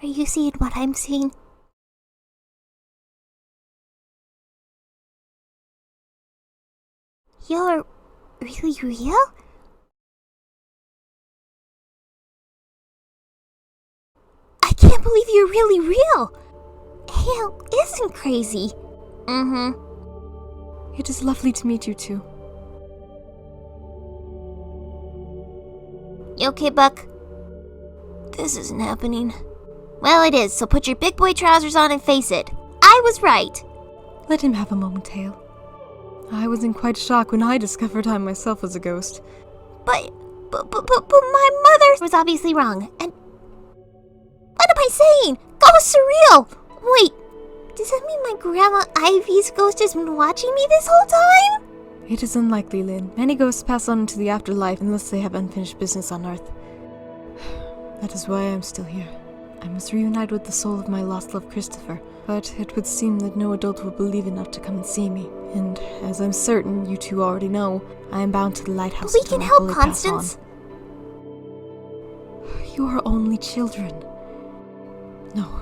Are you seeing what I'm seeing? You're really real? I can't believe you're really real! Hale isn't crazy. It is lovely to meet you too. You okay, Buck? This isn't happening. Well, it is, so put your big boy trousers on and face it. I was right. Let him have a moment, Hale. I was in quite shock when I discovered I myself was a ghost. But my mother was obviously wrong, and... What am I saying? Ghosts are real! Wait, does that mean my Grandma Ivy's ghost has been watching me this whole time? It is unlikely, Lynn. Many ghosts pass on into the afterlife unless they have unfinished business on Earth. That is why I am still here. I must reunite with the soul of my lost love, Christopher. But it would seem that no adult will believe enough to come and see me. And as I'm certain you two already know, I am bound to the Lighthouse. But we can help, Constance. You are only children. No,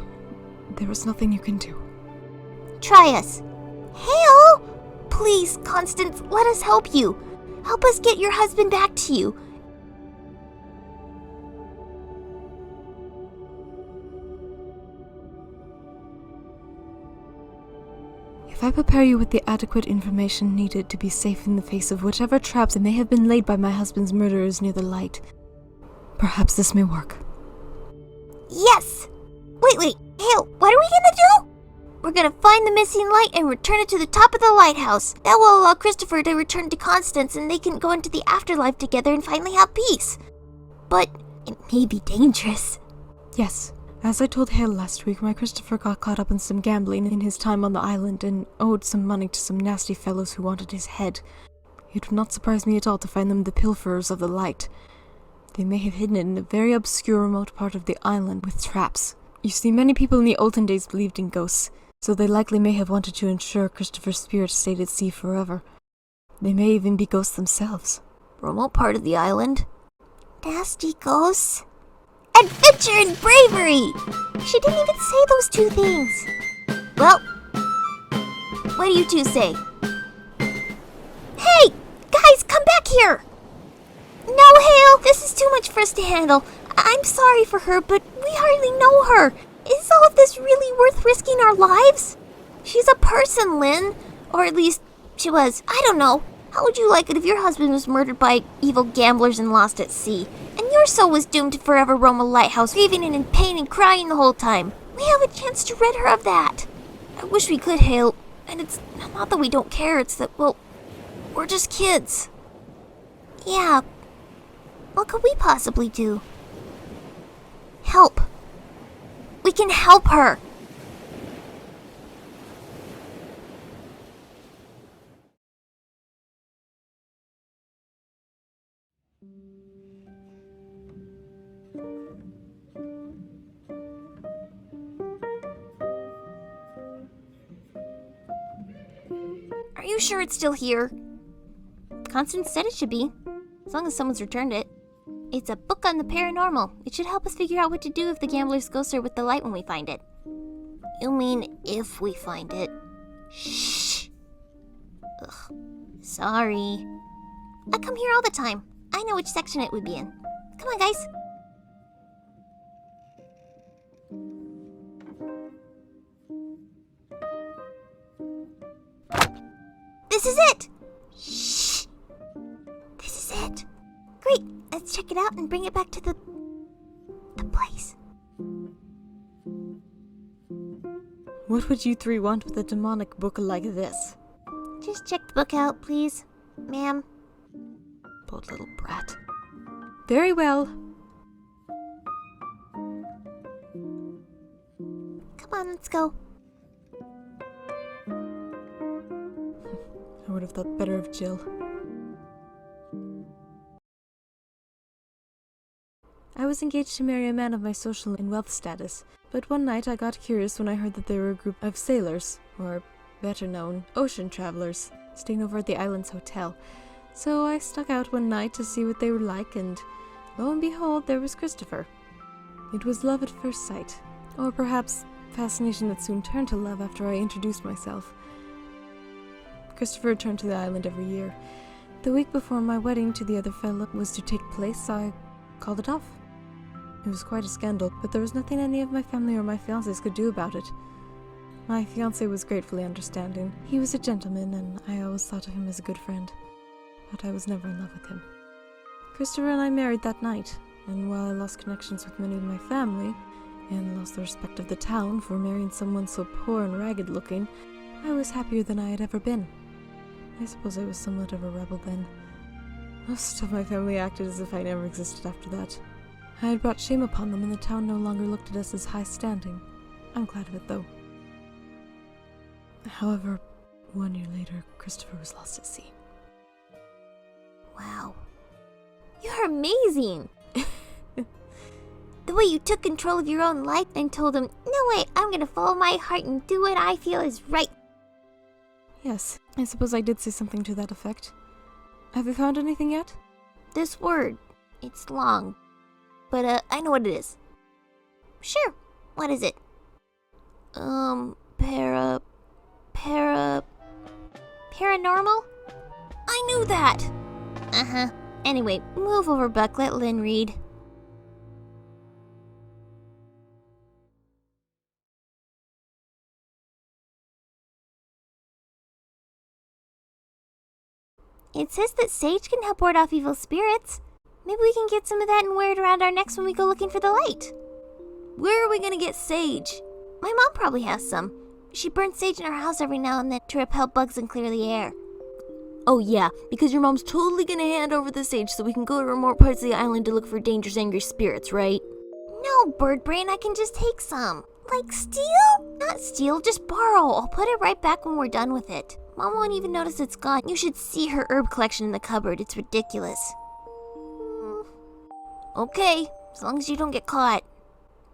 there is nothing you can do. Try us. Hale! Please, Constance, let us help you. Help us get your husband back to you. If I prepare you with the adequate information needed to be safe in the face of whatever traps may have been laid by my husband's murderers near the light, perhaps this may work. Yes! Wait, Hale, what are we gonna do? We're gonna find the missing light and return it to the top of the lighthouse. That will allow Christopher to return to Constance and they can go into the afterlife together and finally have peace. But it may be dangerous. Yes. As I told Hale last week, my Christopher got caught up in some gambling in his time on the island and owed some money to some nasty fellows who wanted his head. It would not surprise me at all to find them the pilferers of the light. They may have hidden it in a very obscure remote part of the island with traps. You see, many people in the olden days believed in ghosts, so they likely may have wanted to ensure Christopher's spirit stayed at sea forever. They may even be ghosts themselves. Remote part of the island? Nasty ghosts? Adventure and bravery! She didn't even say those two things. Well, what do you two say? Hey! Guys, come back here! No, Hale, this is too much for us to handle. I'm sorry for her, but we hardly know her. Is all of this really worth risking our lives? She's a person, Lynn. Or at least, she was. I don't know. How would you like it if your husband was murdered by evil gamblers and lost at sea? And your soul was doomed to forever roam a lighthouse, grieving and in pain and crying the whole time. We have a chance to rid her of that. I wish we could, Hale. And it's not that we don't care, it's that, well, we're just kids. Yeah. What could we possibly do? Help. We can help her. Are you sure it's still here? Constance said it should be, as long as someone's returned it. It's a book on the paranormal. It should help us figure out what to do if the gambler's ghosts are with the light when we find it. You mean if we find it? Shh. Ugh. Sorry. I come here all the time. I know which section it would be in. Come on, guys. This is it! Shh! This is it. Great, let's check it out and bring it back to the place. What would you three want with a demonic book like this? Just check the book out, please, ma'am. Poor little brat. Very well. Come on, let's go. I would have thought better of Jill. I was engaged to marry a man of my social and wealth status, but one night I got curious when I heard that they were a group of sailors, or better known, ocean travelers, staying over at the island's hotel. So I stuck out one night to see what they were like, and lo and behold, there was Christopher. It was love at first sight. Or perhaps fascination that soon turned to love after I introduced myself. Christopher returned to the island every year. The week before my wedding to the other fellow was to take place, I called it off. It was quite a scandal, but there was nothing any of my family or my fiancés could do about it. My fiancé was gratefully understanding. He was a gentleman, and I always thought of him as a good friend. But I was never in love with him. Christopher and I married that night, and while I lost connections with many of my family, and lost the respect of the town for marrying someone so poor and ragged-looking, I was happier than I had ever been. I suppose I was somewhat of a rebel then. Most of my family acted as if I never existed after that. I had brought shame upon them, and the town no longer looked at us as high standing. I'm glad of it, though. However, 1 year later, Christopher was lost at sea. Wow. You're amazing! The way you took control of your own life and told him, no way, I'm gonna follow my heart and do what I feel is right. Yes, I suppose I did say something to that effect. Have you found anything yet? This word, it's long, but I know what it is. Sure, what is it? Paranormal? I knew that! Uh-huh. Anyway, move over, Buck, let Lynn read. It says that sage can help ward off evil spirits. Maybe we can get some of that and wear it around our necks when we go looking for the light. Where are we gonna get sage? My mom probably has some. She burns sage in her house every now and then to repel bugs and clear the air. Oh yeah, because your mom's totally gonna hand over the sage so we can go to remote parts of the island to look for dangerous angry spirits, right? No, bird brain, I can just take some. Like steal? Not steal, just borrow. I'll put it right back when we're done with it. Mom won't even notice it's gone. You should see her herb collection in the cupboard. It's ridiculous. Okay, as long as you don't get caught.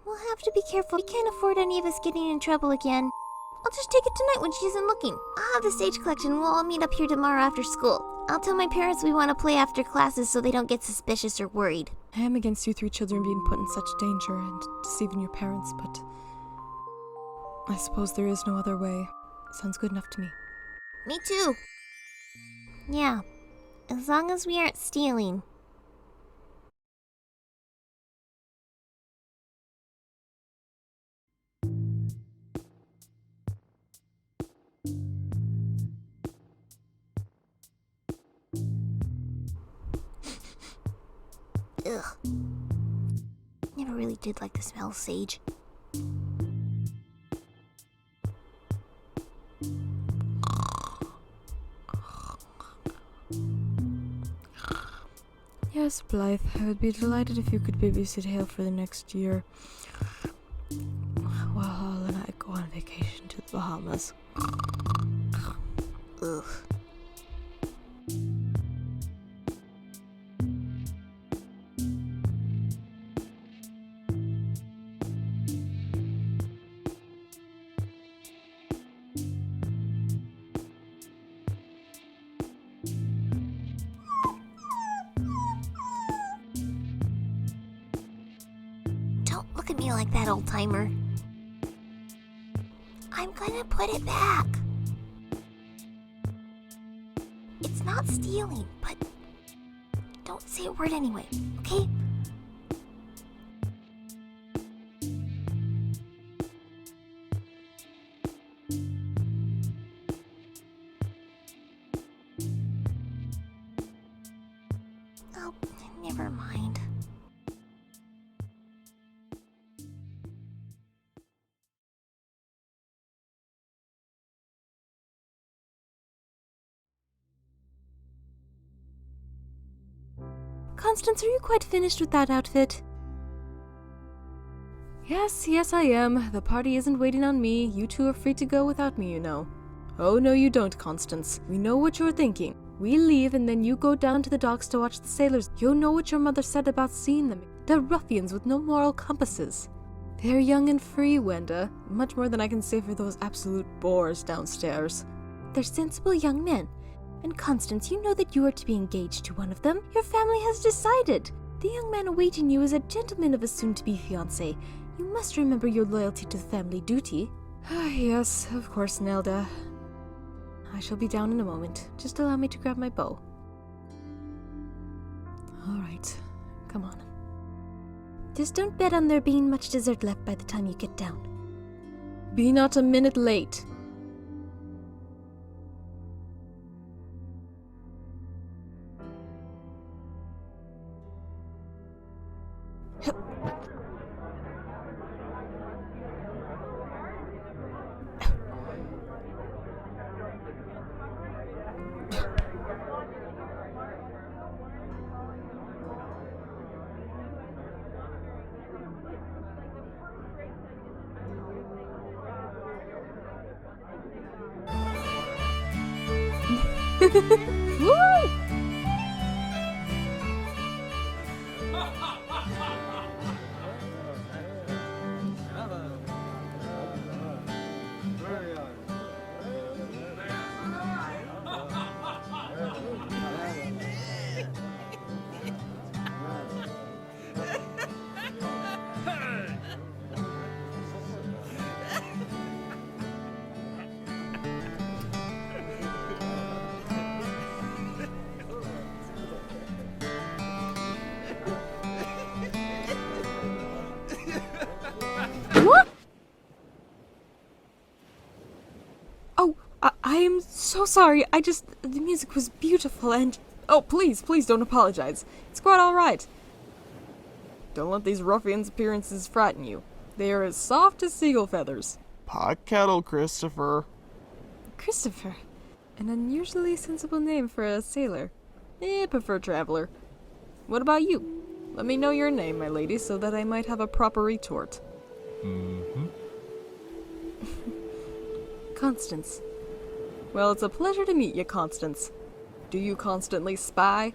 We'll have to be careful. We can't afford any of us getting in trouble again. I'll just take it tonight when she isn't looking. I'll have the sage collection and we'll all meet up here tomorrow after school. I'll tell my parents we want to play after classes so they don't get suspicious or worried. I am against you 3 children being put in such danger and deceiving your parents, but I suppose there is no other way. Sounds good enough to me. Me too. Yeah, as long as we aren't stealing. Ugh. Never really did like the smell of sage. Yes, Blythe, I would be delighted if you could babysit Hale for the next year. While Hal and I go on vacation to the Bahamas. Ugh. Look at me like that, old-timer. I'm gonna put it back. It's not stealing, but don't say a word anyway, okay? Oh, never mind. Constance, are you quite finished with that outfit? Yes, I am. The party isn't waiting on me. You two are free to go without me, you know. Oh, no, you don't, Constance. We know what you're thinking. We leave and then you go down to the docks to watch the sailors. You know what your mother said about seeing them. They're ruffians with no moral compasses. They're young and free, Wenda. Much more than I can say for those absolute bores downstairs. They're sensible young men. And Constance, you know that you are to be engaged to one of them. Your family has decided. The young man awaiting you is a gentleman of a soon-to-be fiancé. You must remember your loyalty to the family duty. Yes, of course, Nelda. I shall be down in a moment. Just allow me to grab my bow. Alright, come on. Just don't bet on there being much dessert left by the time you get down. Be not a minute late. Woo! What? Oh, I am so sorry. The music was beautiful and... Oh, please don't apologize. It's quite alright. Don't let these ruffians' appearances frighten you. They are as soft as seagull feathers. Pot kettle, Christopher. Christopher. An unusually sensible name for a sailor. Prefer traveler. What about you? Let me know your name, my lady, so that I might have a proper retort. Constance. Well, it's a pleasure to meet you, Constance. Do you constantly spy?